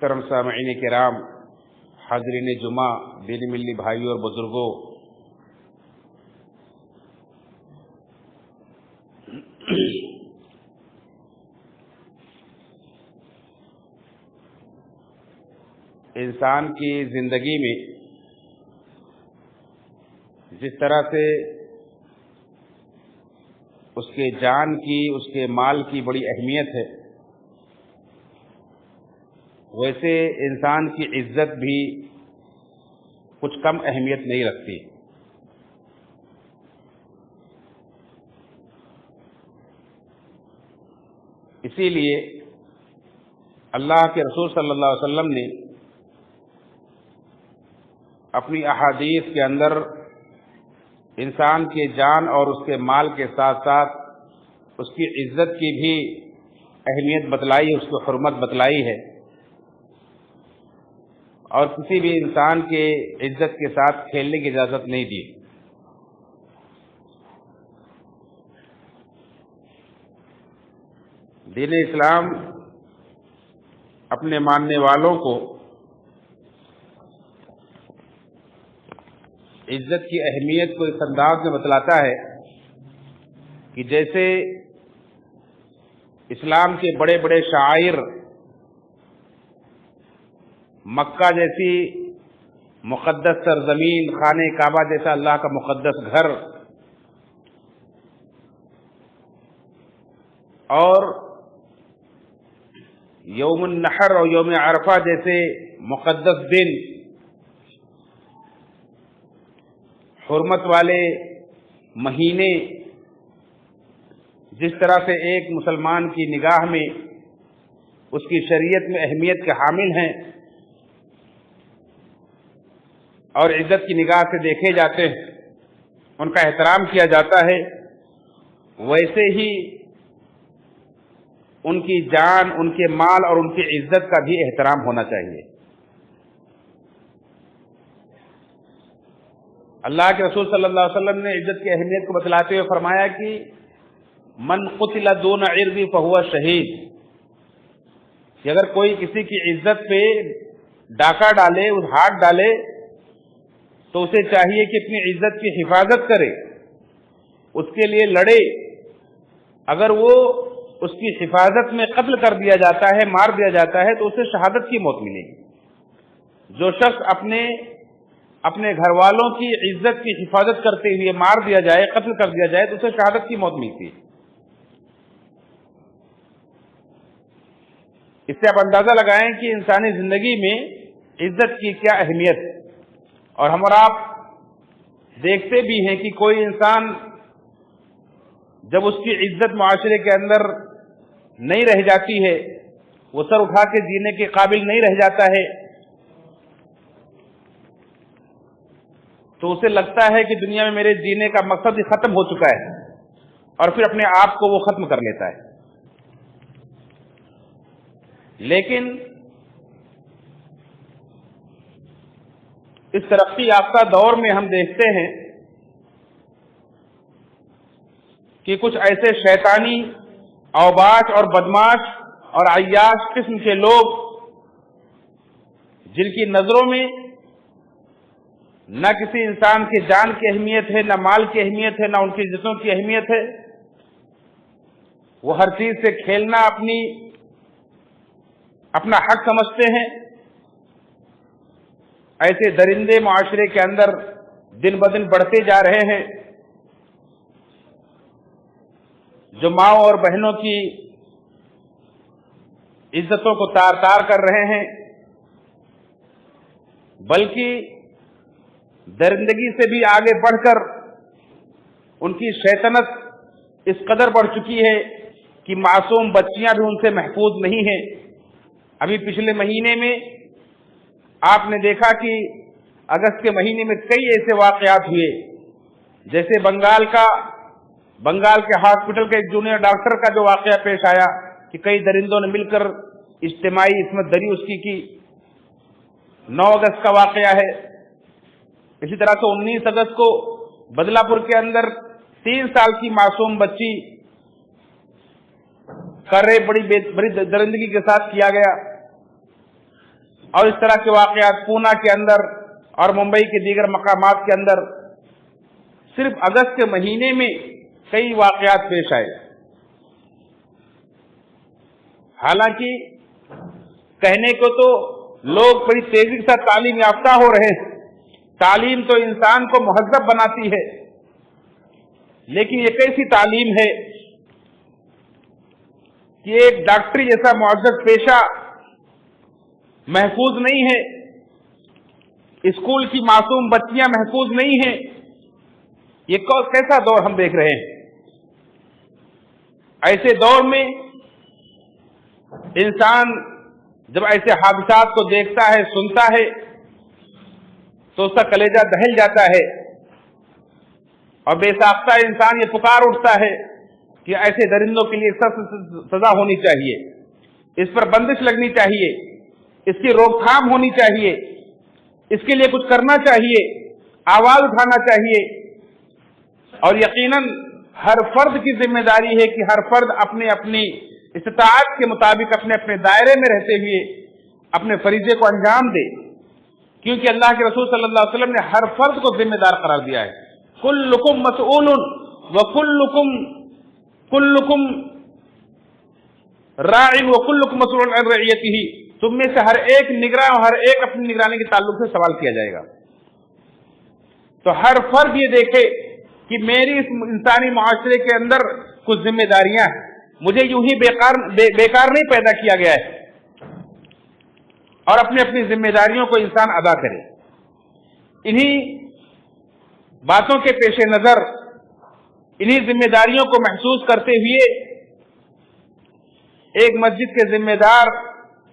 محترم سامعین کرام، حاضرین جمعہ، دینی ملی بھائیوں اور بزرگوں، انسان کی زندگی میں جس طرح سے اس کے جان کی، اس کے مال کی بڑی اہمیت ہے، ویسے انسان کی عزت بھی کچھ کم اہمیت نہیں رکھتی۔ اسی لیے اللہ کے رسول صلی اللہ علیہ وسلم نے اپنی احادیث کے اندر انسان کے جان اور اس کے مال کے ساتھ ساتھ اس کی عزت کی بھی اہمیت بتلائی، اس کی حرمت بتلائی ہے، اور کسی بھی انسان کے عزت کے ساتھ کھیلنے کی اجازت نہیں دی۔ دین اسلام اپنے ماننے والوں کو عزت کی اہمیت کو اس انداز میں بتلاتا ہے کہ جیسے اسلام کے بڑے بڑے شاعر، مکہ جیسی مقدس سرزمین، خانہ کعبہ جیسا اللہ کا مقدس گھر، اور یوم النحر اور یوم عرفہ جیسے مقدس دن، حرمت والے مہینے جس طرح سے ایک مسلمان کی نگاہ میں اس کی شریعت میں اہمیت کے حامل ہیں اور عزت کی نگاہ سے دیکھے جاتے ہیں، ان کا احترام کیا جاتا ہے، ویسے ہی ان کی جان، ان کے مال اور ان کی عزت کا بھی احترام ہونا چاہیے۔ اللہ کے رسول صلی اللہ علیہ وسلم نے عزت کی اہمیت کو بتلاتے ہوئے فرمایا کہ من قتل دون عرض فہو شہید، کہ اگر کوئی کسی کی عزت پہ ڈاکہ ڈالے، ہاتھ ڈالے، تو اسے چاہیے کہ اپنی عزت کی حفاظت کرے، اس کے لیے لڑے۔ اگر وہ اس کی حفاظت میں قتل کر دیا جاتا ہے، مار دیا جاتا ہے، تو اسے شہادت کی موت ملے گی۔ جو شخص اپنے گھر والوں کی عزت کی حفاظت کرتے ہوئے مار دیا جائے، قتل کر دیا جائے، تو اسے شہادت کی موت ملتی ہے۔ اس سے آپ اندازہ لگائیں کہ انسانی زندگی میں عزت کی کیا اہمیت ہے، اور ہم اور آپ دیکھتے بھی ہیں کہ کوئی انسان جب اس کی عزت معاشرے کے اندر نہیں رہ جاتی ہے، وہ سر اٹھا کے جینے کے قابل نہیں رہ جاتا ہے، تو اسے لگتا ہے کہ دنیا میں میرے جینے کا مقصد ہی ختم ہو چکا ہے، اور پھر اپنے آپ کو وہ ختم کر لیتا ہے۔ لیکن اس ترقی یافتہ دور میں ہم دیکھتے ہیں کہ کچھ ایسے شیطانی اوباش اور بدماش اور عیاش قسم کے لوگ، جن کی نظروں میں نہ کسی انسان کی جان کی اہمیت ہے، نہ مال کی اہمیت ہے، نہ ان کی عزتوں کی اہمیت ہے، وہ ہر چیز سے کھیلنا اپنا حق سمجھتے ہیں۔ ایسے درندے معاشرے کے اندر دن بدن بڑھتے جا رہے ہیں، جو ماں اور بہنوں کی عزتوں کو تار تار کر رہے ہیں، بلکہ درندگی سے بھی آگے بڑھ کر ان کی شیطنت اس قدر بڑھ چکی ہے کہ معصوم بچیاں بھی ان سے محفوظ نہیں ہیں۔ ابھی پچھلے مہینے میں آپ نے دیکھا کہ اگست کے مہینے میں کئی ایسے واقعات ہوئے، جیسے بنگال کے ہاسپٹل کے ایک جونیئر ڈاکٹر کا جو واقعہ پیش آیا کہ کئی درندوں نے مل کر اجتماعی عصمت دری اس کی 9 اگست کا واقعہ ہے۔ اسی طرح سے 19 اگست کو بدلہ پور کے اندر 3 سال کی معصوم بچی کا ریپ بڑی درندگی کے ساتھ کیا گیا۔ اور اس طرح کے واقعات پونا کے اندر اور ممبئی کے دیگر مقامات کے اندر صرف اگست کے مہینے میں کئی واقعات پیش آئے. حالانکہ کہنے کو تو لوگ بڑی تیزی کے ساتھ تعلیم یافتہ ہو رہے ہیں، تعلیم تو انسان کو مہذب بناتی ہے، لیکن یہ کیسی تعلیم ہے کہ ایک ڈاکٹری جیسا معزز پیشہ محفوظ نہیں ہے، اسکول کی معصوم بچیاں محفوظ نہیں ہیں. یہ کیسا دور ہم دیکھ رہے ہیں؟ ایسے دور میں انسان جب ایسے حادثات کو دیکھتا ہے، سنتا ہے، تو اس کا کلیجہ دہل جاتا ہے اور بے ساختہ انسان یہ پکار اٹھتا ہے کہ ایسے درندوں کے لیے سخت سزا ہونی چاہیے، اس پر بندش لگنی چاہیے، اس کی روک تھام ہونی چاہیے، اس کے لیے کچھ کرنا چاہیے، آواز اٹھانا چاہیے. اور یقیناً ہر فرد کی ذمہ داری ہے کہ ہر فرد اپنے اپنی استطاعت کے مطابق اپنے اپنے دائرے میں رہتے ہوئے اپنے فریضے کو انجام دے، کیونکہ اللہ کے رسول صلی اللہ علیہ وسلم نے ہر فرد کو ذمہ دار قرار دیا ہے. کلکم مسئول کلکم راع وکلکم مسئول عن رعیتہ، تم میں سے ہر ایک نگراں اور ہر ایک اپنی نگرانی کے تعلق سے سوال کیا جائے گا. تو ہر فرد یہ دیکھے کہ میری اس انسانی معاشرے کے اندر کچھ ذمہ داریاں ہیں، مجھے یوں ہی بیکار نہیں پیدا کیا گیا ہے، اور اپنی اپنی ذمہ داریوں کو انسان ادا کرے. انہی باتوں کے پیش نظر، انہی ذمہ داریوں کو محسوس کرتے ہوئے ایک مسجد کے ذمہ دار،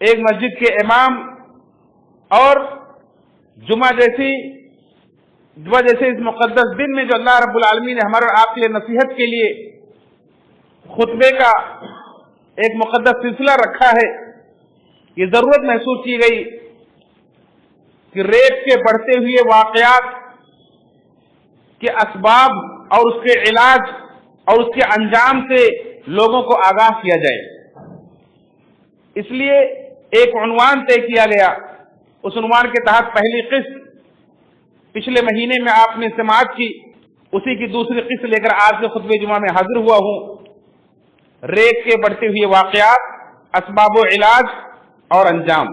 ایک مسجد کے امام اور جمعہ جیسے اس مقدس دن میں جو اللہ رب العالمین نے ہمارے اور آپ کے لیے نصیحت کے لیے خطبے کا ایک مقدس سلسلہ رکھا ہے، یہ ضرورت محسوس کی گئی کہ ریپ کے بڑھتے ہوئے واقعات کے اسباب اور اس کے علاج اور اس کے انجام سے لوگوں کو آگاہ کیا جائے. اس لیے ایک عنوان طے کیا گیا. اس عنوان کے تحت پہلی قسط پچھلے مہینے میں آپ نے سماعت کی، اسی کی دوسری قسط لے کر آج کے خطبہ جمعہ میں حاضر ہوا ہوں. ریپ کے بڑھتے ہوئے واقعات، اسباب و علاج اور انجام.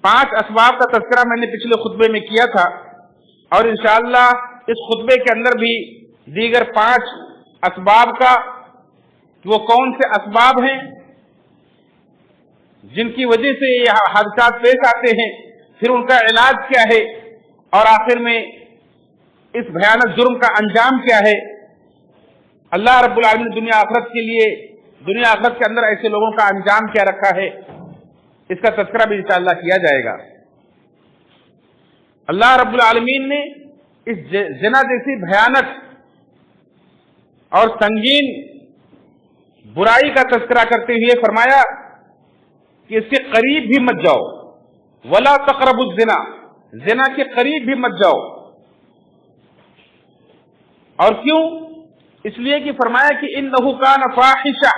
5 اسباب کا تذکرہ میں نے پچھلے خطبے میں کیا تھا، اور انشاءاللہ اس خطبے کے اندر بھی دیگر 5 اسباب کا، وہ کون سے اسباب ہیں جن کی وجہ سے یہ حادثات پیش آتے ہیں، پھر ان کا علاج کیا ہے، اور آخر میں اس بھیانک جرم کا انجام کیا ہے. اللہ رب العالمین نے دنیا آخرت کے اندر ایسے لوگوں کا انجام کیا رکھا ہے، اس کا تذکرہ بھی انشاءاللہ کیا جائے گا. اللہ رب العالمین نے اس زنا جیسی بھیانک اور سنگین برائی کا تذکرہ کرتے ہوئے فرمایا کہ اس کے قریب بھی مت جاؤ، ولا تقربوا الزنا، زنا کے قریب بھی مت جاؤ. اور کیوں؟ اس لیے کہ فرمایا کہ انہ کان فاحشہ،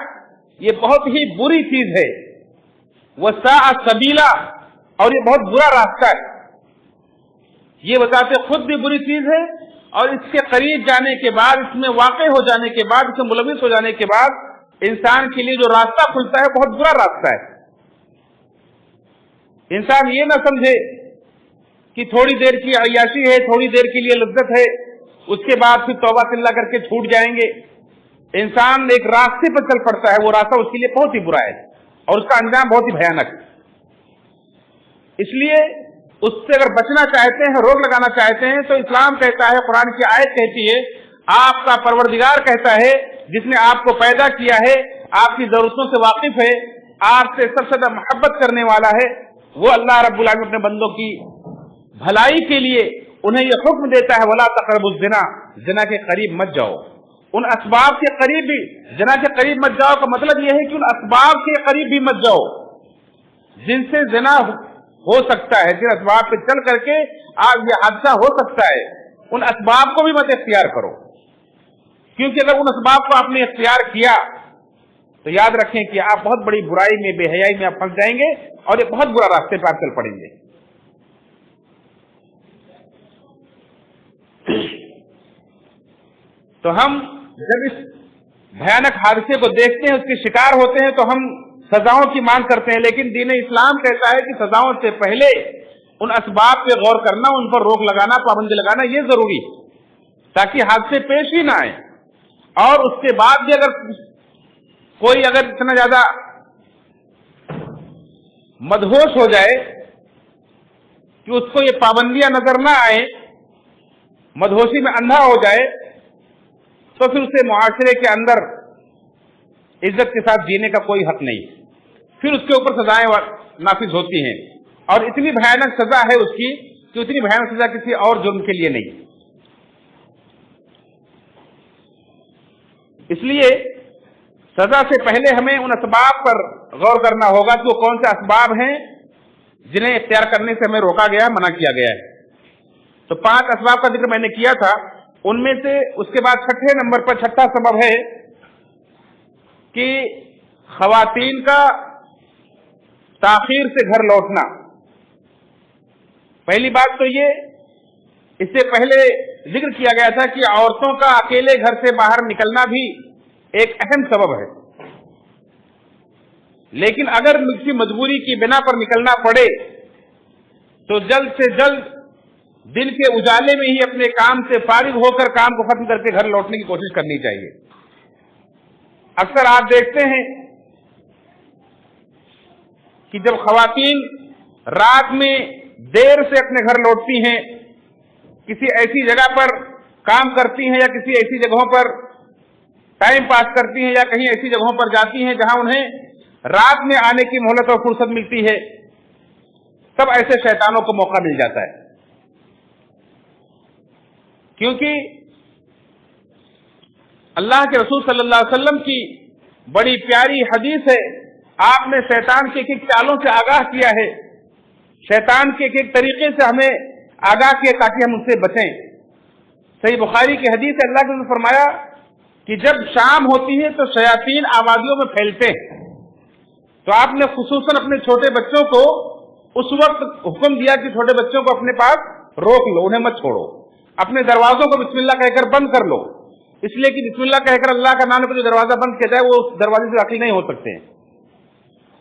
یہ بہت ہی بری چیز ہے، وساء سبیلا، اور یہ بہت برا راستہ ہے. یہ بتاتے خود بھی بری چیز ہے، اور اس کے قریب جانے کے بعد، اس میں واقع ہو جانے کے بعد، اس میں ملوث ہو جانے کے بعد انسان کے لیے جو راستہ کھلتا ہے بہت برا راستہ ہے. انسان یہ نہ سمجھے کہ تھوڑی دیر کی عیاشی ہے، تھوڑی دیر کے لیے لذت ہے، اس کے بعد پھر توبہ اللہ کر کے چھوٹ جائیں گے. انسان ایک راستے پر چل پڑتا ہے، وہ راستہ اس کے لیے بہت ہی برا ہے اور اس کا انجام بہت ہی بھیانک ہے. اس لیے اس سے اگر بچنا چاہتے ہیں، روک لگانا چاہتے ہیں، تو اسلام کہتا ہے، قرآن کی آیت کہتی ہے، آپ کا پروردگار کہتا ہے، جس نے آپ کو پیدا کیا ہے، آپ کی ضرورتوں سے واقف ہے، آپ سے سب سے زیادہ محبت کرنے والا ہے، وہ اللہ رب العالمین اپنے بندوں کی بھلائی کے لیے انہیں یہ حکم دیتا ہے، ولا تقربوا الزنا، زنا کے قریب مت جاؤ. ان اسباب کے قریب بھی، زنا کے قریب مت جاؤ کا مطلب یہ ہے کہ ان اسباب کے قریب بھی مت جاؤ جن سے زنا ہو سکتا ہے، جن اسباب پہ چل کر کے آج یہ حادثہ ہو سکتا ہے. ان اسباب کو بھی مت اختیار کرو، کیونکہ اگر ان اسباب کو آپ نے اختیار کیا تو یاد رکھیں کہ آپ بہت بڑی برائی میں، بے حیائی میں آپ پھنس جائیں گے اور یہ بہت برا راستے پر آپ چل پڑیں گے۔ تو ہم جب اس بھیانک حادثے کو دیکھتے ہیں، اس کے شکار ہوتے ہیں، تو ہم سزاؤں کی مانگ کرتے ہیں، لیکن دین اسلام کہتا ہے کہ سزاؤں سے پہلے ان اسباب پہ غور کرنا، ان پر روک لگانا، پابندی لگانا یہ ضروری ہے تاکہ حادثے پیش ہی نہ آئے۔ اور اس کے بعد بھی اگر کوئی اتنا زیادہ مدہوش ہو جائے کہ اس کو یہ پابندیاں نظر نہ آئے، مدہوشی میں اندھا ہو جائے، تو پھر اسے معاشرے کے اندر عزت کے ساتھ جینے کا کوئی حق نہیں، پھر اس کے اوپر سزائیں نافذ ہوتی ہیں، اور اتنی بھیانک سزا ہے اس کی کہ اتنی بھیانک سزا کسی اور جرم کے لیے نہیں۔ اس لیے سزا سے پہلے ہمیں ان اسباب پر غور کرنا ہوگا کہ وہ کون سے اسباب ہیں جنہیں اختیار کرنے سے ہمیں روکا گیا ہے، منع کیا گیا ہے۔ تو 5 اسباب کا ذکر میں نے کیا تھا، ان میں سے اس کے بعد 6 نمبر پر 6واں سبب ہے کہ خواتین کا تاخیر سے گھر لوٹنا۔ پہلی بات تو یہ، اس سے پہلے ذکر کیا گیا تھا کہ عورتوں کا اکیلے گھر سے باہر نکلنا بھی ایک اہم سبب ہے، لیکن اگر کسی مجبوری کی بنا پر نکلنا پڑے تو جلد سے جلد دن کے اجالے میں ہی اپنے کام سے فارغ ہو کر کام کو ختم کر کے گھر لوٹنے کی کوشش کرنی چاہیے۔ اکثر آپ دیکھتے ہیں کہ جب خواتین رات میں دیر سے اپنے گھر لوٹتی ہیں، کسی ایسی جگہ پر کام کرتی ہیں یا کسی ایسی جگہوں پر ٹائم پاس کرتی ہیں یا کہیں ایسی جگہوں پر جاتی ہیں جہاں انہیں رات میں آنے کی مہلت اور فرصت ملتی ہے، تب ایسے شیطانوں کو موقع مل جاتا ہے، کیونکہ اللہ کے رسول صلی اللہ علیہ وسلم کی بڑی پیاری حدیث ہے، آپ نے شیطان کے ایک چالوں سے آگاہ کیا ہے، شیطان کے ایک طریقے سے ہمیں آگاہ کیا تاکہ ہم ان سے بچیں۔ صحیح بخاری کی حدیث ہے، اللہ کے رسول نے فرمایا کہ جب شام ہوتی ہے تو شیاطین آبادیوں میں پھیلتے ہیں، تو آپ نے خصوصاً اپنے چھوٹے بچوں کو اس وقت حکم دیا کہ چھوٹے بچوں کو اپنے پاس روک لو، انہیں مت چھوڑو، اپنے دروازوں کو بسم اللہ کہہ کر بند کر لو، اس لیے کہ بسم اللہ کہہ کر اللہ کا نام لے کر جو دروازہ بند کیا جائے وہ اس دروازے سے داخل نہیں ہو سکتے ہیں۔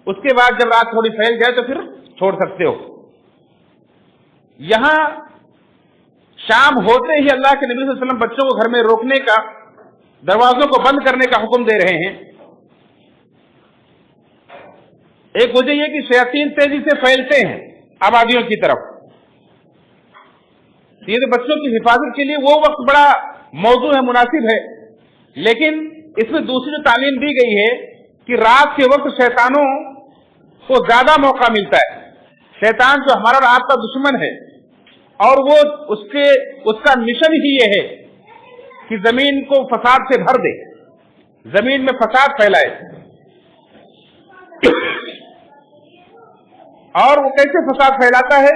اس کے بعد جب رات تھوڑی پھیل جائے تو پھر چھوڑ سکتے ہو۔ یہاں شام ہوتے ہی اللہ کے نبی صلی اللہ علیہ وسلم بچوں کو گھر میں روکنے کا، دروازوں کو بند کرنے کا حکم دے رہے ہیں۔ ایک وجہ یہ کہ شیاطین تیزی سے پھیلتے ہیں آبادیوں کی طرف، یہ تو بچوں کی حفاظت کے لیے وہ وقت بڑا موضوع ہے، مناسب ہے، لیکن اس میں دوسری جو تعلیم دی گئی ہے کہ رات کے وقت شیطانوں کو زیادہ موقع ملتا ہے۔ شیطان جو ہمارا اور آپ کا دشمن ہے، اور وہ اس کا مشن ہی یہ ہے کہ زمین کو فساد سے بھر دے، زمین میں فساد پھیلائے۔ اور وہ کیسے فساد پھیلاتا ہے؟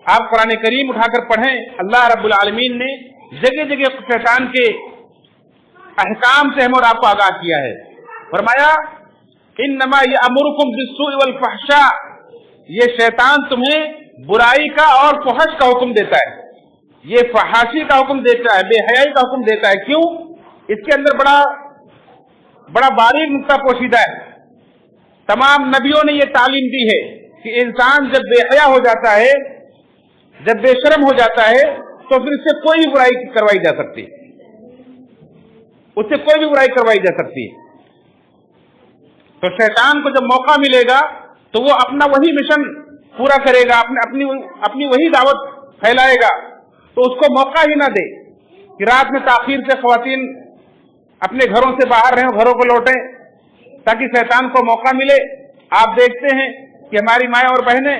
آپ قرآن کریم اٹھا کر پڑھیں، اللہ رب العالمین نے جگہ جگہ شیطان کے احکام سے ہم اور آپ کو آگاہ کیا ہے۔ فرمایا انما یامرکم بالسوء والفحشاء، یہ شیطان تمہیں برائی کا اور فحش کا حکم دیتا ہے، یہ فحاشی کا حکم دیتا ہے، بے حیائی کا حکم دیتا ہے۔ کیوں؟ اس کے اندر بڑا باریک نقطہ پوشیدہ ہے۔ تمام نبیوں نے یہ تعلیم دی ہے کہ انسان جب بے حیا ہو جاتا ہے، جب بے شرم ہو جاتا ہے، تو پھر اس سے کوئی بھی برائی کروائی جا سکتی، اس سے کوئی بھی برائی کروائی جا سکتی۔ تو شیطان کو جب موقع ملے گا تو وہ اپنا وہی مشن پورا کرے گا، اپنی وہی دعوت پھیلائے گا، تو اس کو موقع ہی نہ دے کہ رات میں تاخیر سے خواتین اپنے گھروں سے باہر رہیں، گھروں کو لوٹیں، تاکہ شیطان کو موقع ملے۔ آپ دیکھتے ہیں کہ ہماری مائیں اور بہنیں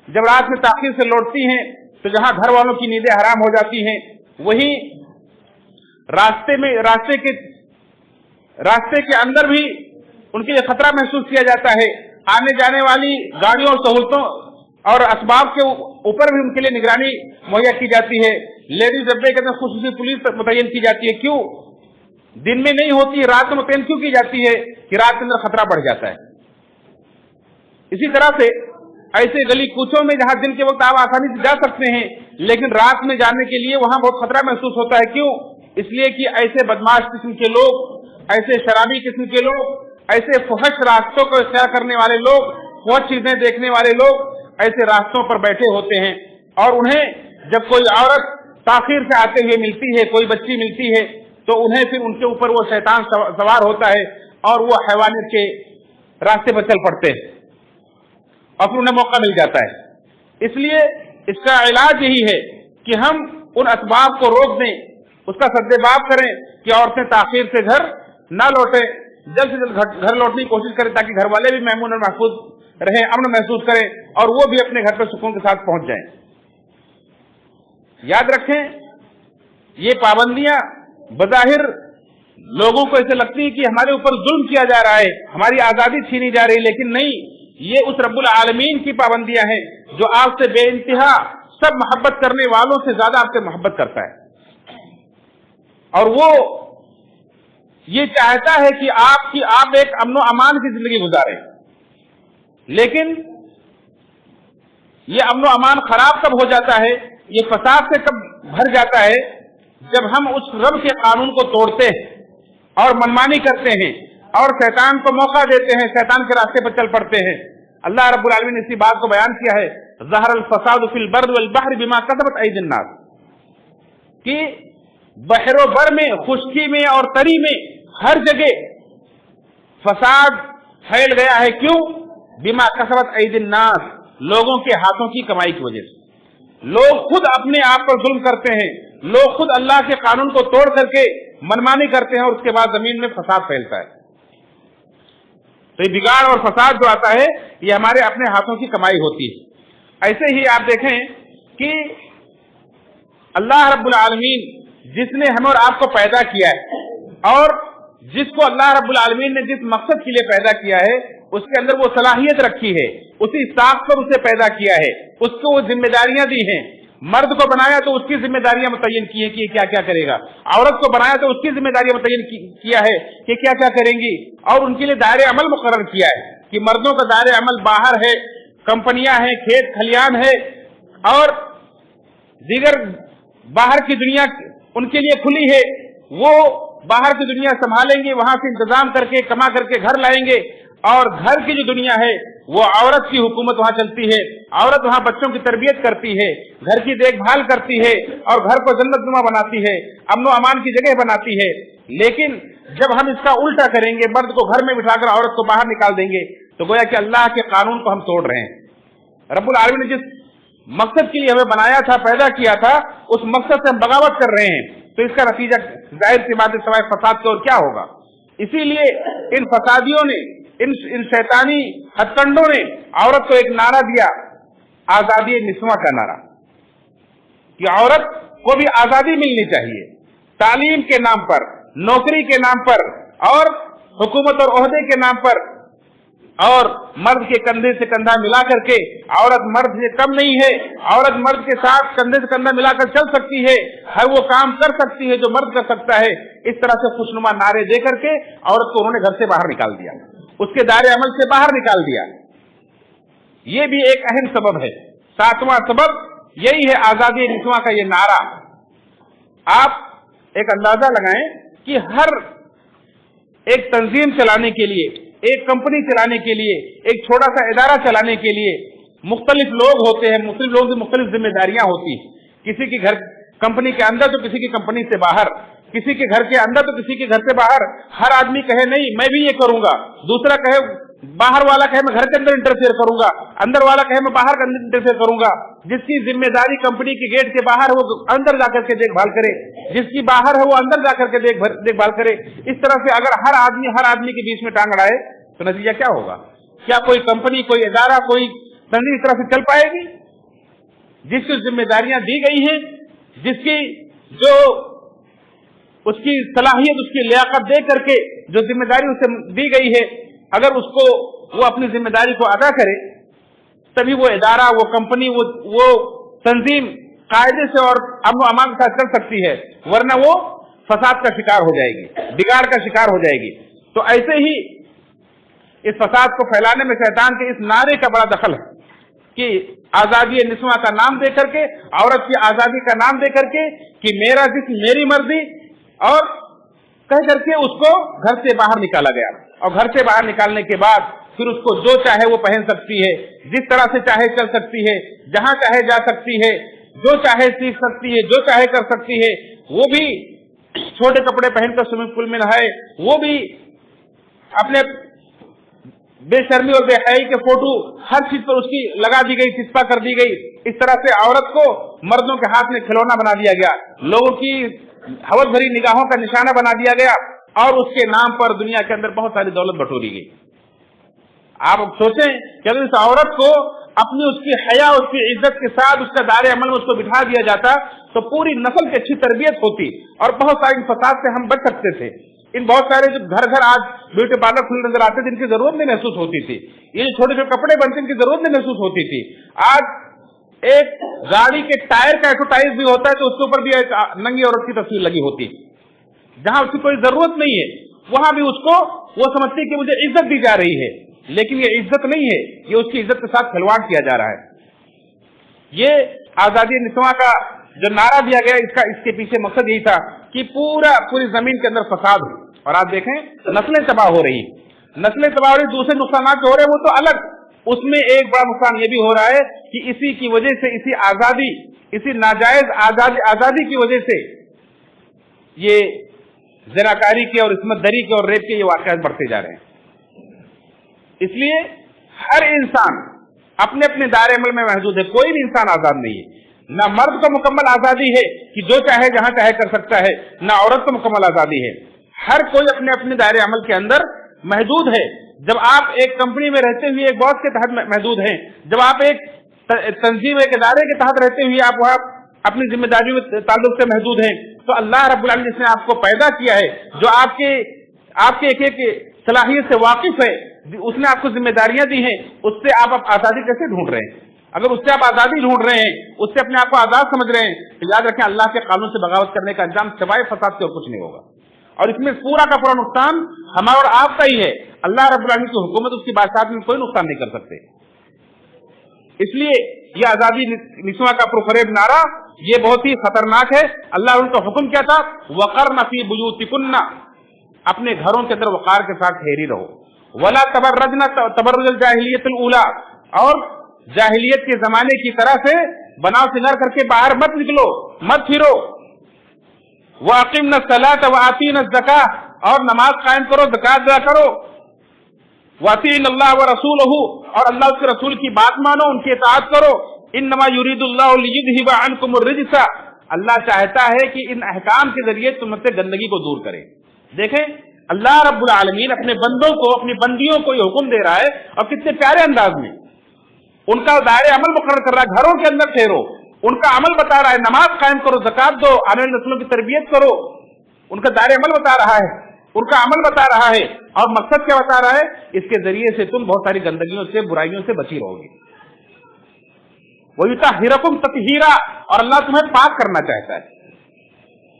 جب رات میں تاخیر سے لوٹتی ہیں تو جہاں گھر والوں کی نیندیں حرام ہو جاتی ہیں، وہیں راستے کے اندر بھی ان کے لیے خطرہ محسوس کیا جاتا ہے، آنے جانے والی گاڑیوں اور سہولتوں اور اسباب کے اوپر بھی ان کے لیے نگرانی مہیا کی جاتی ہے، لیڈیز ڈبے کے اندر خصوصی پولیس متعین کی جاتی ہے۔ کیوں؟ दिन में नहीं होती, रात में मुतय्यन क्यों की जाती है कि रात के अंदर खतरा बढ़ जाता है। इसी तरह से ऐसे गली कूचों में जहां दिन के वक्त आप आसानी से जा सकते हैं, लेकिन रात में जाने के लिए वहां बहुत खतरा महसूस होता है। क्यों? इसलिए कि ऐसे बदमाश किस्म के लोग, ऐसे शराबी किस्म के लोग, ऐसे फहश रास्तों को इख्तियार करने वाले लोग, फहश चीजें देखने वाले लोग ऐसे रास्तों पर बैठे होते हैं, और उन्हें जब कोई औरत ताखीर से आते हुए मिलती है, कोई बच्ची मिलती है, तो उन्हें फिर उनके ऊपर वो शैतान सवार होता है और वो हैवानियत के रास्ते पर चल पड़ते हैं और फिर उन्हें मौका मिल जाता है। इसलिए इसका इलाज यही है कि हम उन असबाब को रोक दें, उसका सद्देबाब करें कि औरतें ताखीर से घर ना लौटें, जल्द से जल्द घर लौटने की कोशिश करें ताकि घर वाले भी महमून और महफूज रहें, अमन महसूस करें और वो भी अपने घर पर सुकून के साथ पहुंच जाएं। याद रखें, ये पाबंदियां बज़ाहिर लोगों को ऐसे लगती है कि हमारे ऊपर जुल्म किया जा रहा है, हमारी आजादी छीनी जा रही है, लेकिन नहीं, ये उस रब्बुल आलमीन की पाबंदियां हैं जो आपसे बेइंतहा सब मोहब्बत करने वालों से ज्यादा आपसे मोहब्बत करता है, और वो ये चाहता है कि आप एक अमन व अमान की जिंदगी गुजारें। लेकिन ये अमन व अमान खराब कब हो जाता है, ये फसाद से कब भर जाता है, जब हम उस रब के कानून को तोड़ते हैं और मनमानी करते हैं और शैतान को मौका देते हैं, शैतान के रास्ते पर चल पड़ते हैं। अल्लाह रब्बुल आलमीन ने इसी बात को बयान किया है, ज़हरल फसाद फिल बर्र वल बहर बिमा कसबत अयदिन नास, कि बहरो बर में, खुश्की में और तरी में हर जगह फसाद फैल गया है। क्यों? बिमा कसबत अयदिन नास, लोगों के हाथों की कमाई की वजह से। लोग खुद अपने आप पर जुल्म करते हैं, लोग खुद अल्लाह के कानून को तोड़ करके मनमानी करते हैं और उसके बाद जमीन में फसाद फैलता है। तो ये बिगाड़ और फसाद जो आता है, ये हमारे अपने हाथों की कमाई होती है। ऐसे ही आप देखें कि अल्लाह रब्बुल आलमीन जिसने हमें और आपको पैदा किया है, और जिसको अल्लाह रब्बुल आलमीन ने जिस मकसद के लिए पैदा किया है, उसके अंदर वो सलाहियत रखी है, उसी साख पर उसे पैदा किया है, उसको वो जिम्मेदारियां दी हैं। मर्द को बनाया तो उसकी जिम्मेदारियां मुतय्यन की है कि क्या क्या करेगा, औरत को बनाया तो उसकी जिम्मेदारियां मुतय्यन किया है कि क्या क्या करेंगी, और उनके लिए दायरे अमल मुकर्रर किया है कि मर्दों का दायरे अमल बाहर है, कंपनियां हैं, खेत खलियान है और दीगर बाहर की दुनिया उनके लिए खुली है। वो बाहर की दुनिया संभालेंगे, वहां से इंतजाम करके कमा करके घर लाएंगे, और घर की जो दुनिया है वो औरत की हुकूमत वहां चलती है। औरत वहां बच्चों की तरबियत करती है, घर की देखभाल करती है और घर को जन्नतनुमा बनाती है, अमन अमान की जगह बनाती है। लेकिन जब हम इसका उल्टा करेंगे, मर्द को घर में बिठाकर औरत को बाहर निकाल देंगे, तो गोया कि अल्लाह के कानून को हम तोड़ रहे हैं। रब्बुल आलमीन ने जिस मकसद के लिए हमें बनाया था, पैदा किया था, उस मकसद से हम बगावत कर रहे हैं, तो इसका नतीजा जाहिर सी बात है सवाए फसाद के और क्या होगा। इसीलिए इन फसादियों ने, इन शैतानी हथकंडों ने औरत को एक नारा दिया, आजादी निस्वा का नारा, कि औरत को भी आजादी मिलनी चाहिए, तालीम के नाम पर, नौकरी के नाम पर और हुकूमत और ओहदे के नाम पर, और मर्द के कंधे से कंधा मिला करके, औरत मर्द से कम नहीं है, औरत मर्द के साथ कंधे से कंधा मिलाकर चल सकती है, हर वो काम कर सकती है जो मर्द कर सकता है। इस तरह से खुशनुमा नारे दे करके औरत को उन्होंने घर से बाहर निकाल दिया, उसके दायरे अमल से बाहर निकाल दिया। ये भी एक अहम सबब है। सातवां सबब यही है आजादी निस्वा का ये नारा। आप एक अंदाजा लगाएं कि हर एक तंजीम चलाने के लिए, एक कंपनी चलाने के लिए, एक छोटा सा इदारा चलाने के लिए मुख्तलिफ लोग होते हैं, मुख्तलिफ लोगों की मुख्तलिफ जिम्मेदारियां होती हैं। किसी के घर कंपनी के अंदर तो किसी की कंपनी से बाहर, किसी के घर के अंदर तो किसी के घर से बाहर। हर आदमी कहे नहीं मैं भी ये करूंगा, दूसरा कहे, बाहर वाला कहे मैं घर के अंदर इंटरफेयर करूंगा, अंदर वाला कहे मैं बाहर इंटरफेयर करूंगा। जिसकी जिम्मेदारी कंपनी के गेट के बाहर है वो अंदर जाकर के देखभाल करे, जिसकी बाहर है वो अंदर जाकर के देखभाल करे। इस तरह से अगर हर आदमी के बीच में टांग अड़ाए तो नतीजा क्या होगा? क्या कोई कंपनी, कोई इदारा, कोई तंजीम इस तरह से चल पाएगी? जिसकी जिम्मेदारियां दी गई हैं, जिसकी जो उसकी सलाहियत, उसकी लियाकत दे करके जो जिम्मेदारी उसे दी गई है, अगर उसको वो अपनी जिम्मेदारी को अदा करे, तभी वो इदारा, वो कंपनी, वो तंजीम कायदे से और अमन अमान के साथ चल सकती है। वरना वो फसाद का शिकार हो जाएगी, बिगाड़ का शिकार हो जाएगी। तो ऐसे ही इस फसाद को फैलाने में शैतान के इस नारे का बड़ा दखल है कि आजादी निस्वा का नाम दे करके, औरत की आजादी का नाम दे करके कि मेरा जिस्म मेरी मर्जी, और कह करके उसको घर से बाहर निकाला गया। और घर से बाहर निकालने के बाद फिर उसको जो चाहे वो पहन सकती है, जिस तरह से चाहे चल सकती है, जहां चाहे जा सकती है, जो चाहे सीख सकती है, जो चाहे कर सकती है, वो भी छोटे कपड़े पहनकर स्विमिंग पूल में नहाए, वो भी अपने बेशर्मी और बेहयाई के फोटो हर चीज पर उसकी लगा दी गई, चिपका कर दी गई। इस तरह से औरत को मर्दों के हाथ में खिलौना बना दिया गया, लोगों की हवस भरी निगाहों का निशाना बना दिया गया, और उसके नाम पर दुनिया के अंदर बहुत सारी दौलत बटोरी गई। आप सोचें कि अगर इस औरत को अपनी उसकी हया, उसकी इज्जत के साथ उसका दायरे अमल में उसको बिठा दिया जाता तो पूरी नस्ल की अच्छी तरबियत होती और बहुत सारे फसाद से हम बच सकते थे। इन बहुत सारे जो घर घर आज ब्यूटी पार्लर खुले नजर आते थे, इनकी जरूरत नहीं महसूस होती थी। ये जो छोटे छोटे कपड़े बनते इनकी जरूरत नहीं महसूस होती थी। आज एक गाड़ी के टायर का एडवर्टाइज भी होता है तो उसके ऊपर भी एक नंगी औरत की तस्वीर लगी होती है। जहां उसकी कोई जरूरत नहीं है वहां भी उसको वो समझती है कि मुझे इज्जत दी जा रही है, लेकिन ये इज्जत नहीं है, ये उसकी इज्जत के साथ खिलवाड़ किया जा रहा है। ये आजादी निस्वा का जो नारा दिया गया, इसके पीछे मकसद यही था कि पूरी जमीन के अंदर फसाद हो। और आप देखें नस्लें तबाह हो रही, नस्लें तबाह हो रही, दूसरे नुकसान जो हो रहे हैं वो तो अलग, उसमें एक बड़ा नुकसान ये भी हो रहा है कि इसी की वजह से, इसी आजादी, इसी नाजायज आजादी की वजह से ये ज़िनाकारी के और इस्मत दरी के और रेप के ये वाक़यात बढ़ते जा रहे हैं। इसलिए हर इंसान अपने अपने दायरे अमल में महदूद है, कोई भी इंसान आजाद नहीं है। न मर्द को मुकम्मल आजादी है कि जो चाहे जहां चाहे कर सकता है, न औरत को मुकम्मल आजादी है। हर कोई अपने अपने दायरे अमल के अंदर महदूद है। जब आप एक कंपनी में रहते हुए एक बॉस के तहत महदूद हैं, जब आप एक तंजीम, एक इदारे के तहत रहते हुए आप वहां अपनी जिम्मेदारियों में ताल्लुक से महदूद हैं, तो अल्लाह रब्बुल आलमीन जिसने आपको पैदा किया है, जो आपके एक एक सलाहियत से वाकिफ है, उसने आपको जिम्मेदारियां दी हैं, उससे आप आजादी कैसे ढूंढ रहे हैं? अगर उससे आप आजादी ढूंढ रहे हैं, उससे अपने आप को आजाद समझ रहे हैं, तो याद रखें अल्लाह के कानून से बगावत करने का अंजाम सिवाय फसाद से और कुछ नहीं होगा। और इसमें पूरा का पूरा नुकसान हमारा और आपका ही है। अल्लाह रब्बुल आलमीन की हुकूमत, उसकी बादशाहत में कोई नुकसान नहीं कर सकते। इसलिए यह आजादी निस्वा का पुरफरेब नारा ये बहुत ही खतरनाक है। अल्लाह उनका हुक्म क्या था? वक़र्न फी बुयूतिकुन्ना, अपने घरों के अंदर वक़ार के साथ ठहरी रहो। वला तबर्रजना तबर्रुजुल जाहिलियतुल ऊला, और जाहिलियत के जमाने की तरह से बनाव सिंगार करके बाहर मत निकलो, मत फिरो। वअक़िमना सलात वआतीना ज़कात, और नमाज कायम करो, ज़कात अदा करो। वअतीअन अल्लाह व रसूलहू, और अल्लाह उसके रसूल की बात मानो, उनकी इताअत करो। इन्नमा युरीदुल्लाहु लियुज़हिबा अन्कुमुर रिज्सा, अल्लाह चाहता है कि इन अहकाम के जरिए तुमसे गंदगी को दूर करे। देखें अल्लाह रब्बुल आलमीन अपने बंदों को, अपनी बंदियों को ये हुक्म दे रहा है, और कितने प्यारे अंदाज में उनका दायरे अमल मुकर्रर कर रहा है। घरों के अंदर ठहरो, उनका अमल बता रहा है, नमाज कायम करो, ज़कात दो, आने वाली नस्लों की तरबियत करो। उनका दायरे अमल बता रहा है, उनका अमल बता रहा है, और मकसद क्या बता रहा है? इसके जरिए से तुम बहुत सारी गंदगियों से, बुराइयों से बची रहोगे। वयुतहिरकुम तत्हीरा, और अल्लाह तुम्हें पाक करना चाहता है।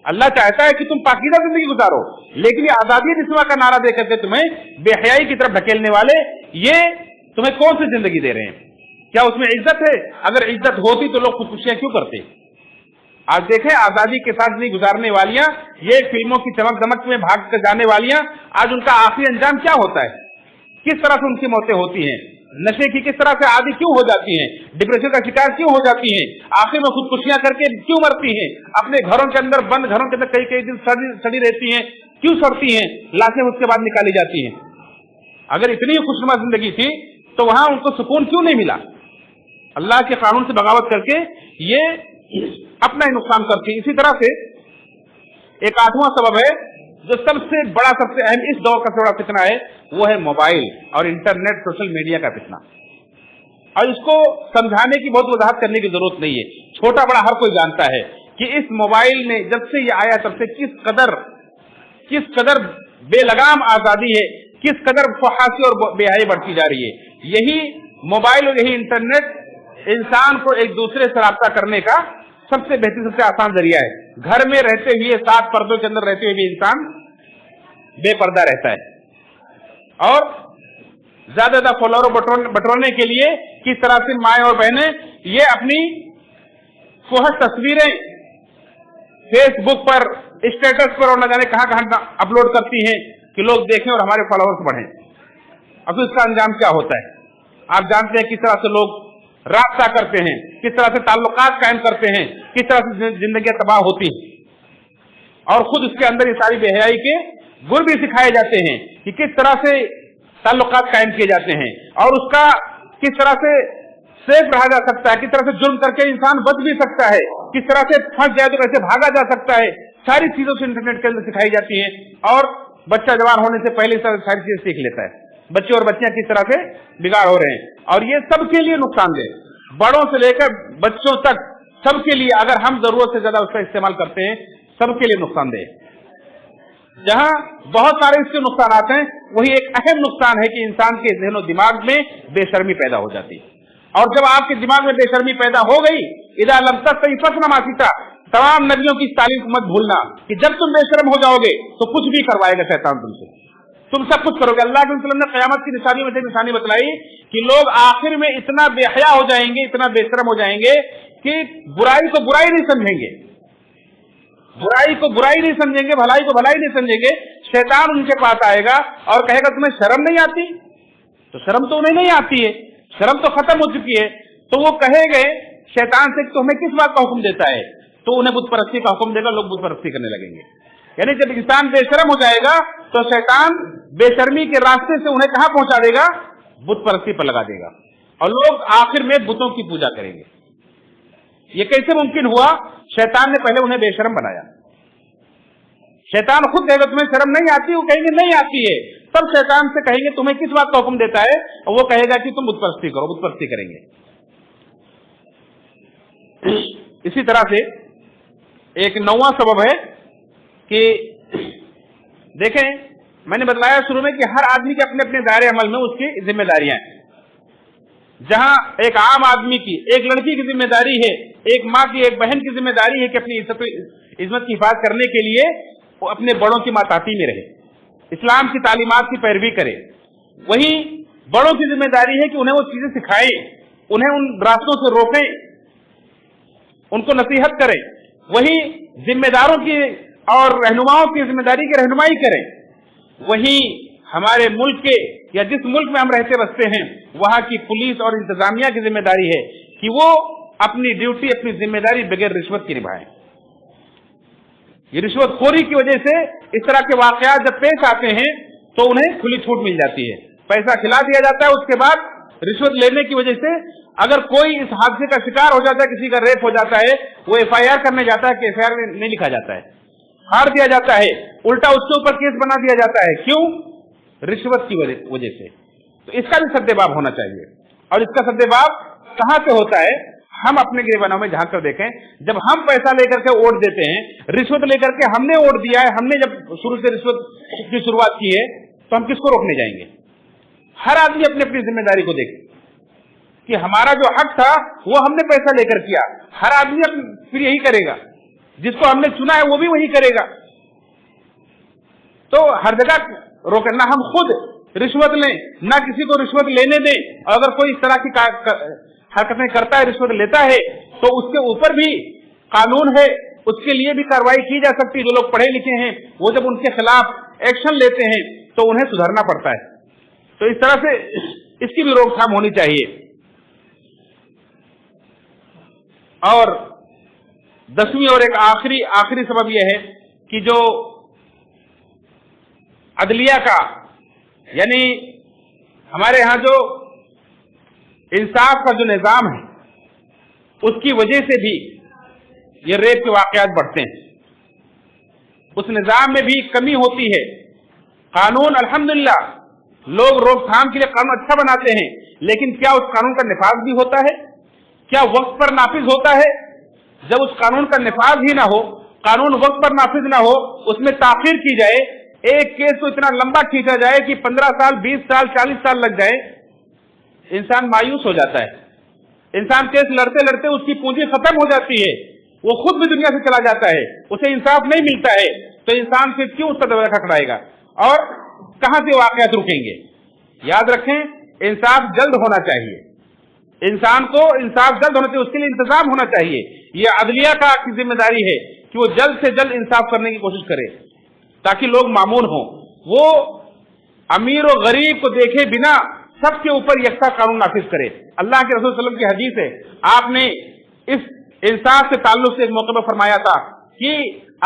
अल्लाह चाहता है कि तुम पाकीज़ा जिंदगी गुजारो, लेकिन ये आजादी निस्वा का नारा देकर के तुम्हें बेहयाई की तरफ ढकेलने वाले ये तुम्हें कौन सी जिंदगी दे रहे हैं? क्या उसमें इज्जत है? अगर इज्जत होती तो लोग खुदकुशियां क्यों करते? आज देखें आजादी के साथ नहीं गुजारने वालियां, ये फिल्मों की चमक दमक में भाग कर जाने वालियां, आज उनका आखिरी अंजाम क्या होता है? किस तरह से उनकी मौतें होती हैं? नशे की किस तरह से आदी क्यों हो जाती हैं? डिप्रेशन का शिकार क्यों हो जाती हैं? आखिर में खुदकुशियां करके क्यों मरती हैं? अपने घरों के अंदर, बंद घरों के अंदर कई कई दिन सड़ी रहती हैं, क्यों सड़ती हैं? लाशें उसके बाद निकाली जाती हैं। अगर इतनी खुशनुमा जिंदगी थी तो वहां उनको सुकून क्यों नहीं मिला? अल्लाह के कानून से बगावत करके ये अपना ही नुकसान करती है। इसी तरह से एक आठवां सबब है जो सबसे बड़ा, सबसे अहम इस दौर का सबसे बड़ा फितना है, वो है मोबाइल और इंटरनेट, सोशल मीडिया का फितना। और इसको समझाने की बहुत वजाहत करने की जरूरत नहीं है, छोटा बड़ा हर कोई जानता है कि इस मोबाइल ने जब से ये आया तब से किस कदर बेलगाम आजादी है, किस कदर फहाशी और बेहयाई बढ़ती जा रही है। यही मोबाइल और यही इंटरनेट इंसान को एक दूसरे से राब्ता करने का सबसे बेहतरीन, सबसे आसान जरिया है। घर में रहते हुए 7 पर्दों के अंदर रहते हुए भी इंसान बेपर्दा रहता है। और ज्यादा फॉलोअर बटोरने के लिए किस तरह से माएं और बहनें ये अपनी फुहश तस्वीरें फेसबुक पर, स्टेटस पर और न जाने कहां कहां अपलोड करती हैं कि लोग देखें और हमारे फॉलोअर्स बढ़ें। अब तो इसका अंजाम क्या होता है? आप जानते हैं किस तरह से लोग रास्ता करते हैं, किस तरह से ताल्लुकात कायम करते हैं, किस तरह से जिंदगियां तबाह होती हैं। और खुद उसके अंदर ये सारी बेहयाई के गुण भी सिखाए जाते हैं कि किस तरह से ताल्लुकात कायम किए जाते हैं और उसका किस तरह से सेफ रहा जा सकता है, किस तरह से जुर्म करके इंसान बच भी सकता है, किस तरह से फंस जाए तो कैसे भागा जा सकता है। सारी चीजों से इंटरनेट के अंदर सिखाई जाती है और बच्चा जवान होने से पहले सारी चीजें सीख लेता है। बच्चे और बच्चियां किस तरह से बिगाड़ हो रहे हैं और ये सबके लिए नुकसानदेह, बड़ों से लेकर बच्चों तक सबके लिए, अगर हम जरूरत से ज्यादा उसका इस्तेमाल करते हैं सबके लिए नुकसानदेह। जहां बहुत सारे इसके नुकसान हैं, वही एक अहम नुकसान है कि इंसान के ज़हन और दिमाग में बेशर्मी पैदा हो जाती है। और जब आपके दिमाग में बेशर्मी पैदा हो गई, इदा लम तस्तई फस्ना मा सीता, तमाम नबियों की तालीम को मत भूलना कि जब तुम बेशर्म हो जाओगे तो कुछ भी करवाएगा शैतान तुमसे, तुम सब कुछ करोगे। अल्लाह के रसूल ने क़यामत की निशानियों में से निशानी बतलाई कि लोग आखिर में इतना बेहया हो जाएंगे, इतना बेशर्म हो जाएंगे कि बुराई को बुराई नहीं समझेंगे, बुराई को बुराई नहीं समझेंगे, भलाई को भलाई नहीं समझेंगे। शैतान उनके पास आएगा और कहेगा तुम्हें शर्म नहीं आती? तो शर्म तो उन्हें नहीं आती है, शर्म तो खत्म हो चुकी है। तो वो कहेंगे शैतान से तो हमें किस बात का हुक्म देता है? तो उन्हें बुत परस्ती का हुक्म देगा, लोग बुत परस्ती करने लगेंगे। यानी जब इंसान बेशर्म हो जाएगा तो शैतान बेशर्मी के रास्ते से उन्हें कहां पहुंचा देगा? बुत परस्ती पर लगा देगा और लोग आखिर में बुतों की पूजा करेंगे। ये कैसे मुमकिन हुआ? शैतान ने पहले उन्हें बेशर्म बनाया। शैतान खुद कहेगा तुम्हें शर्म नहीं आती? वो कहेंगे नहीं आती है। तब शैतान से कहेंगे तुम्हें किस बात का हुक्म देता है? और वो कहेगा कि तुम बुत परस्ती करो, बुत परस्ती करेंगे। इसी तरह से एक 9वां सबब है कि देखें, मैंने बताया शुरू में कि हर आदमी के अपने अपने दायरे अमल में उसकी जिम्मेदारियां हैं। जहां एक आम आदमी की, एक लड़की की जिम्मेदारी है, एक माँ की, एक बहन की जिम्मेदारी है कि अपनी इज्जत की हिफाजत करने के लिए वो अपने बड़ों की माताती में रहे, इस्लाम की तालीमात की पैरवी करे। वही बड़ों की जिम्मेदारी है कि उन्हें वो चीजें सिखाएं, उन्हें उन रास्तों से रोकें, उनको नसीहत करें। वही जिम्मेदारों की और रहनुमाओं की जिम्मेदारी की रहनुमाई करें। वही हमारे मुल्क के या जिस मुल्क में हम रहते बसते हैं वहां की पुलिस और इंतजामिया की जिम्मेदारी है कि वो अपनी ड्यूटी, अपनी जिम्मेदारी बगैर रिश्वत की निभाएं। ये रिश्वतखोरी की वजह से इस तरह के वाकयात जब पेश आते हैं तो उन्हें खुली छूट मिल जाती है, पैसा खिला दिया जाता है। उसके बाद रिश्वत लेने की वजह से अगर कोई इस हादसे का शिकार हो जाता है, किसी का रेप हो जाता है, वो FIR करने जाता है कि FIR में नहीं लिखा जाता है, हार दिया जाता है, उल्टा उसके ऊपर केस बना दिया जाता है। क्यों? रिश्वत की वजह से। तो इसका भी सद्देबाब होना चाहिए। और इसका सद्देबाब कहां से होता है? हम अपने गिरबानों में झांक कर देखें। जब हम पैसा लेकर के वोट देते हैं, रिश्वत लेकर के हमने वोट दिया है, हमने जब शुरू से रिश्वत की शुरुआत की है, तो हम किसको रोकने जाएंगे? हर आदमी अपनी अपनी जिम्मेदारी को देखे कि हमारा जो हक था वो हमने पैसा लेकर किया। हर आदमी फिर यही करेगा, जिसको हमने चुना है वो भी वही करेगा। तो हर जगह रोकना, हम खुद रिश्वत लें, ना किसी को रिश्वत लेने दें। और अगर कोई इस तरह की हरकतें करता है, रिश्वत लेता है, तो उसके ऊपर भी कानून है, उसके लिए भी कार्रवाई की जा सकती है। जो लोग पढ़े लिखे हैं वो जब उनके खिलाफ एक्शन लेते हैं तो उन्हें सुधरना पड़ता है। तो इस तरह से इसकी भी रोकथाम होनी चाहिए। और 10वीं और एक आखिरी सबब यह है कि जो अदलिया का, यानी हमारे यहां जो इंसाफ का जो निजाम है, उसकी वजह से भी ये रेप के वाकयात बढ़ते हैं। उस निजाम में भी कमी होती है। कानून अल्हम्दुलिल्लाह लोग रोकथाम के लिए कानून अच्छा बनाते हैं, लेकिन क्या उस कानून का निफाज भी होता है? क्या वक्त पर नाफिज होता है? जब उस कानून का निफाज ही ना हो, कानून वक्त पर नाफिज ना हो, उसमें ताखीर की जाए, एक केस को इतना लंबा खींचा जाए कि 15 साल, 20 साल, 40 साल लग जाए, इंसान मायूस हो जाता है। इंसान केस लड़ते लड़ते उसकी पूंजी खत्म हो जाती है। وہ خود بھی دنیا سے چلا جاتا ہے, اسے انصاف نہیں ملتا ہے, تو انسان پھر کیوں اس کا دروازہ کھٹکھٹائے اور کہاں سے واقعات رکیں گے؟ یاد رکھیں, انصاف جلد ہونا چاہیے, انسان کو انصاف جلد ہونا چاہیے, اس کے لیے انتظام ہونا چاہیے. یہ عدلیہ کا کی ذمہ داری ہے کہ وہ جلد سے جلد انصاف کرنے کی کوشش کرے تاکہ لوگ معمول ہوں. وہ امیر و غریب کو دیکھے بنا سب کے اوپر یکساں قانون نافذ کرے. اللہ کے رسول صلی اللہ علیہ وسلم کی حدیث ہے, آپ نے اس انصاف کے تعلق سے ایک موقع پر فرمایا تھا کہ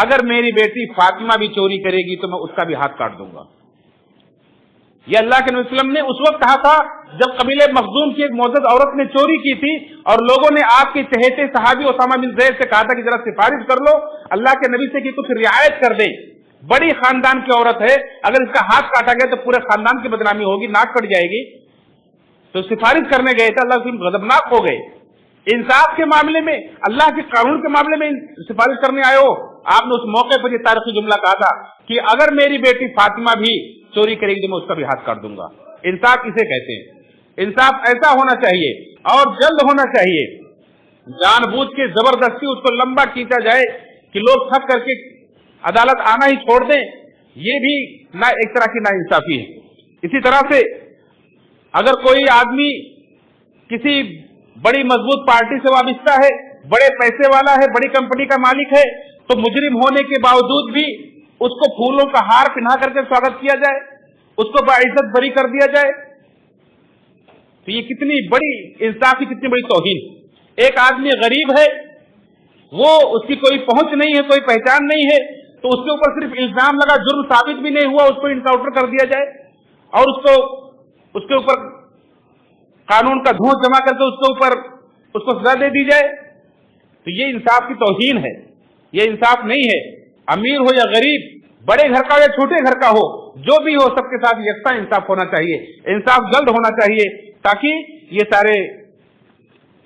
اگر میری بیٹی فاطمہ بھی چوری کرے گی تو میں اس کا بھی ہاتھ کاٹ دوں گا. یہ اللہ کے نبی صلی اللہ علیہ وسلم نے اس وقت کہا تھا جب قبیلہ مخزوم کی ایک معزز عورت نے چوری کی تھی اور لوگوں نے آپ کے چہیتے صحابی اسامہ بن زید سے کہا تھا کہ ذرا سفارش کر لو اللہ کے نبی سے کہ کچھ رعایت کر دیں, بڑی خاندان کی عورت ہے, اگر اس کا ہاتھ کاٹا گیا تو پورے خاندان کی بدنامی ہوگی, ناک کٹ جائے گی. تو سفارش کرنے گئے تھے, اللہ سے غضبناک ہو گئے. انصاف کے معاملے میں, اللہ کے قانون کے معاملے میں سفارش کرنے آئے ہو. آپ نے اس موقع پر یہ تاریخی جملہ کہا تھا کہ اگر میری بیٹی فاطمہ بھی چوری کرے گی تو میں اس کا بھی ہاتھ کاٹ دوں گا. انصاف اسے کہتے ہیں. انصاف ایسا ہونا چاہیے اور جلد ہونا چاہیے. جان بوجھ کے زبردستی اس کو لمبا کھینچا جائے کہ لوگ تھک کر کے عدالت آنا ہی چھوڑ دیں, یہ بھی ایک طرح کی ناانصافی ہے. اسی طرح سے اگر کوئی آدمی کسی بڑی مضبوط پارٹی سے وابستہ ہے, بڑے پیسے والا ہے, بڑی کمپنی کا مالک ہے, تو مجرم ہونے کے باوجود بھی اس کو پھولوں کا ہار پہنا کر کے سواگت کیا جائے, اس کو باعزت بری کر دیا جائے, تو یہ کتنی بڑی انصافی, کتنی بڑی توہین. ایک آدمی غریب ہے, وہ اس کی کوئی پہنچ نہیں ہے, کوئی پہچان نہیں ہے, تو اس کے اوپر صرف الزام لگا, جرم ثابت بھی نہیں ہوا, اس کو انکاؤنٹر کر دیا جائے اور اس کے اوپر قانون کا دھونس جمع کر کے اس کو سزا دے دی جائے, تو یہ انصاف کی توہین ہے, یہ انصاف نہیں ہے. امیر ہو یا غریب, بڑے گھر کا ہو یا چھوٹے گھر کا ہو, جو بھی ہو سب کے ساتھ یکساں انصاف ہونا چاہیے. انصاف جلد ہونا چاہیے تاکہ یہ سارے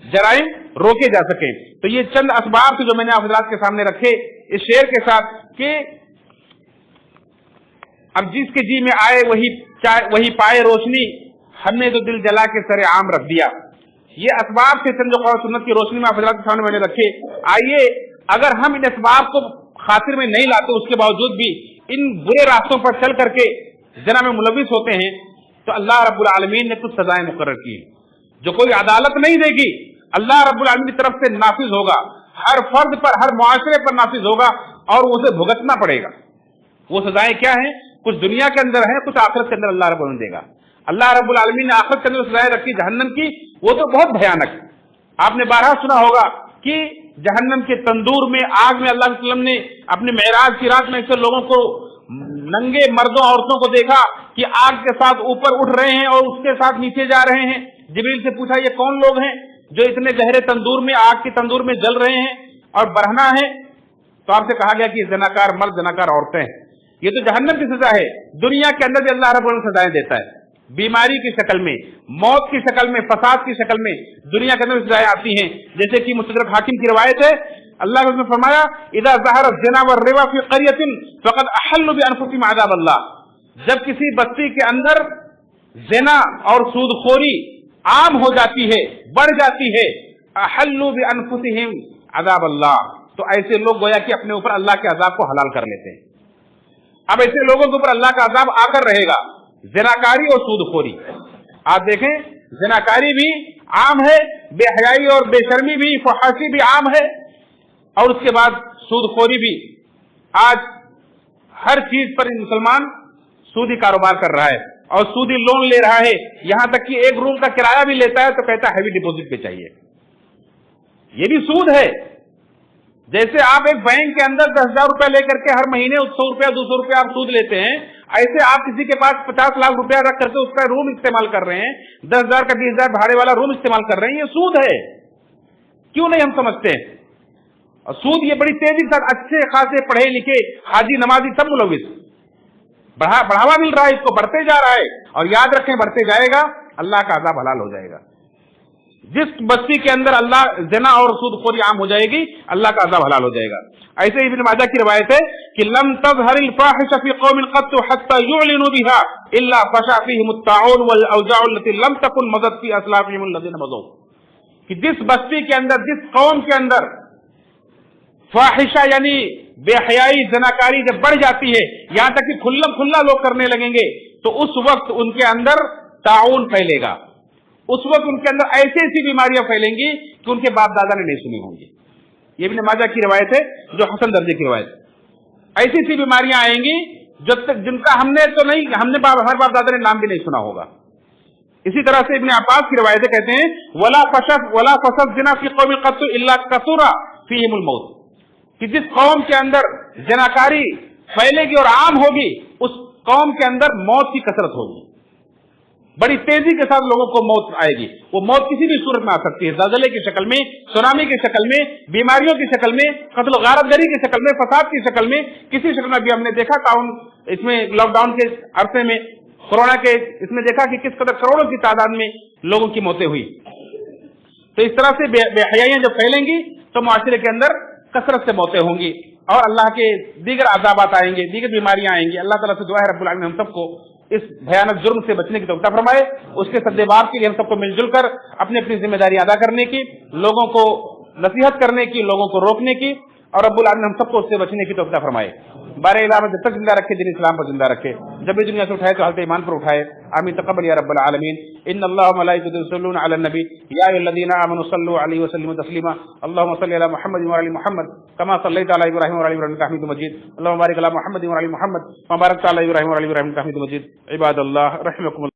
جرائم روکے جا سکیں. تو یہ چند اسباب جو میں نے آپ حضرات کے سامنے رکھے اس شعر کے ساتھ کہ اب جس کے جی میں آئے وہی پائے روشنی, ہم نے تو دل جلا کے سر عام رکھ دیا. یہ اسباب سے چند جو قرآن سنت کی روشنی میں آپ حضرات کے سامنے میں نے رکھے. آئیے اگر ہم ان اسباب کو خاطر میں نہیں لاتے, اس کے باوجود بھی ان برے راستوں پر چل کر کے زنا میں ملوث ہوتے ہیں, تو اللہ رب العالمین نے کچھ سزائیں مقرر کی جو کوئی عدالت نہیں دے گی, اللہ رب العالمین کی طرف سے نافذ ہوگا, ہر فرد پر, ہر معاشرے پر نافذ ہوگا اور اسے بھگتنا پڑے گا. وہ سزائیں کیا ہیں؟ کچھ دنیا کے اندر ہیں, کچھ آخرت کے اندر اللہ رب العالمین دے گا. اللہ رب العالمین نے آخرت کے اندر سزائیں رکھی جہنم کی, وہ تو بہت بھیانک. آپ نے بارہا سنا ہوگا کہ جہنم کے تندور میں, آگ میں, اللہ علیہ وسلم نے اپنے معراج کی رات میں ایسے لوگوں کو, ننگے مردوں عورتوں کو دیکھا کہ آگ کے ساتھ اوپر اٹھ رہے ہیں اور اس کے ساتھ نیچے جا رہے ہیں. جبریل سے پوچھا یہ کون لوگ ہیں جو اتنے گہرے تندور میں, آگ کے تندور میں جل رہے ہیں اور برہنا ہے؟ تو آپ سے کہا گیا کہ زناکار مرد, زناکار عورتیں ہیں. یہ تو جہنم کی سزا ہے. دنیا کے اندر بھی اللہ رب العالمین سزائیں دیتا ہے, بیماری کی شکل میں, موت کی شکل میں, فساد کی شکل میں دنیا کے اندر سزائیں آتی ہیں. جیسے کہ مستدرک حاکم کی روایت ہے, اللہ نے فرمایا اذا ظہر الزنا والربا فی قریۃ فقد احلوا بانفسہم عذاب اللہ. جب کسی بستی کے اندر زنا اور سود خوری عام ہو جاتی ہے, بڑھ جاتی ہے, احلوا بانفسہم عذاب اللہ, تو ایسے لوگ گویا کہ اپنے اوپر اللہ کے عذاب کو حلال کر لیتے ہیں. اب ایسے لوگوں کے اوپر اللہ کا عذاب آ کر رہے گا. زناکاری اور سود خوری, آپ دیکھیں زناکاری بھی عام ہے, بے حیائی اور بے شرمی بھی, فحاشی بھی عام ہے, اور اس کے بعد سود خوری بھی. آج ہر چیز پر مسلمان سودی کاروبار کر رہا ہے اور سودی لون لے رہا ہے, یہاں تک کہ ایک روم کا کرایہ بھی لیتا ہے تو کہتا ہے ہیوی ڈپوزٹ پہ چاہیے. یہ بھی سود ہے. جیسے آپ ایک بینک کے اندر 10,000 روپے لے کر کے ہر مہینے 100 روپیہ 200 روپیہ آپ سود لیتے ہیں, ایسے آپ کسی کے پاس 50 لاکھ روپیہ رکھ کر کے اس کا روم استعمال کر رہے ہیں, 10,000 کا 20,000 بھاڑے والا روم استعمال کر رہے ہیں. یہ سود ہے. کیوں نہیں ہم سمجھتے ہیں؟ اور سود یہ بڑی تیزی سے اچھے خاصے پڑھے لکھے حاجی نمازی سب ملوث, بڑھاوا مل رہا ہے, اس کو بڑھتے جا رہا ہے. اور یاد رکھیں بڑھتے جائے گا اللہ کا عذاب حلال ہو جائے گا. جس بستی کے اندر اللہ زنا اور سود خوری عام ہو جائے گی اللہ کا عذاب حلال ہو جائے گا. ایسے ہی ابن ماجہ کی روایت ہے کہ لم تظهر الفاحشة في قوم قط حتى يعلنوا بها الا فشا فيهم الطاعون والاوجاع التي لم تكن مضت في اسلافهم الذين مضوا. کہ جس بستی کے اندر, جس قوم کے اندر फाहिशा यानी बेहयाई, जनाकारी जब बढ़ जाती है, यहां तक कि खुल्लम खुल्ला लोग करने लगेंगे, तो उस वक्त उनके अंदर ताउन फैलेगा। उस वक्त उनके अंदर ऐसी ऐसी बीमारियां फैलेंगी कि उनके बाप दादा ने नहीं सुनी होंगी। ये इब्न माजा की रिवायत है, जो हसन दर्जे की रिवायत। ऐसी ऐसी बीमारियां आएंगी जब तक जिनका हमने हमारे बाप दादा ने नाम भी नहीं सुना होगा। इसी तरह से इब्न अब्बास की रिवायतें कहते हैं, वला फसद जिना फी कौमिल कत्तु इल्ला कसुरा फीहिमुल मौत, कि जिस कौम के अंदर जनाकारी फैलेगी और आम होगी, उस कौम के अंदर मौत की कसरत होगी। बड़ी तेजी के साथ लोगों को मौत आएगी। वो मौत किसी भी सूरत में आ सकती है, ज़लज़ले की शक्ल में, सुनामी की शक्ल में, बीमारियों की शक्ल में, कत्ल गारतगरी की शक्ल में, फसाद की शक्ल में, किसी शक्ल में भी हमने देखा। इसमें लॉकडाउन के अरसे में, कोरोना के इसमें देखा कि किस कदर करोड़ों की तादाद में लोगों की मौतें हुई। तो इस तरह से बेहयाइयां जब फैलेंगी तो मुआशरे के अंदर कसरत से मौतें होंगी और अल्लाह के दीगर अज़ाबात आएंगे, दीगर बीमारियां आएंगी। अल्लाह ताला से दुआ है रब्बुल आलमीन हम सबको इस भयानक जुर्म से बचने की तौफीक फरमाए। उसके सद्देबाब के लिए हम सबको मिलजुल कर अपनी अपनी जिम्मेदारी अदा करने की, लोगों को नसीहत करने की, लोगों को रोकने की, और रब्बुल आलमीन हम सबको उससे बचने की तौफीक फरमाए। बारे इलाहा में जब तक जिंदा रखे, दिन इस्लाम पर जिंदा रखे, जब भी दुनिया से उठाए तो हालत ईमान पर उठाए। आमीन तक़ब्बल या रब्बल आलमीन। इन्नल्लाह व मलाइकतहु युसल्लूना अलन नबी या अय्युहल्लज़ीना आमनू सल्लू अलैहि व सल्लिमू तस्लीमा। अल्लाहुम्मा सल्लि अला मुहम्मद व अला मुहम्मद कमा सल्लैता अला इब्राहीम व अला इब्राहीम इन्नका हमीदुम मजीद। अल्लाहुम्मा बारिक अला मुहम्मद व अला मुहम्मद कमा बारकता अला इब्राहीम व अला इब्राहीम इन्नका हमीदुम मजीद। इबादल्लाह रहमकुमुल्लाह।